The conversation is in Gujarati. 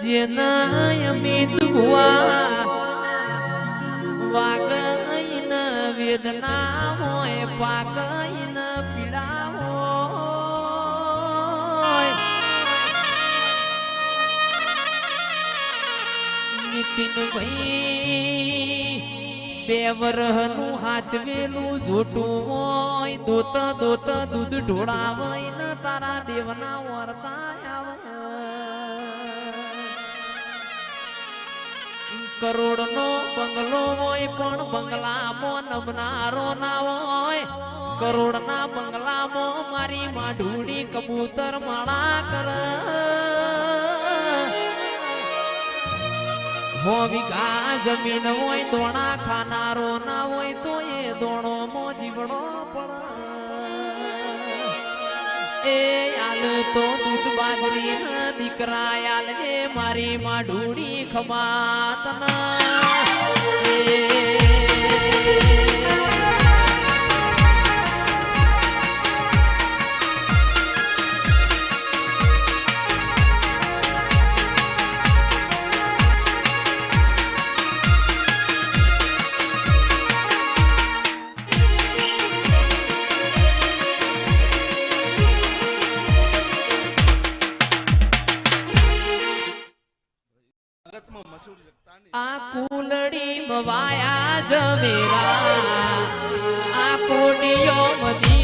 જેના અમિત ભુવા વાગઈન વેદના હોય પાકઈન પીડા હોય નીતિન ભાઈ બે વરહનું હાચવેલું જોટું હોય દોત દોત દૂધ ઢોળાવઈને તારા દેવના વર્તા આવે કરોડ નો બંગલો હોય પણ બંગલામાં નમનારો ના હોય કરોડ ના બંગલામાં મારી માઢુડી કબૂતર માળા કર હો વીઘા જમીન હોય દોણા ખાનારો ના હોય તો એ દોણો મો જીવડો પડે એ આલ તો દૂધ બાજરી દીકરા આલ એ મારી માઢુડી ખમાતના આ કુલડી મવાયા જમેરા આ કોડિયો મદી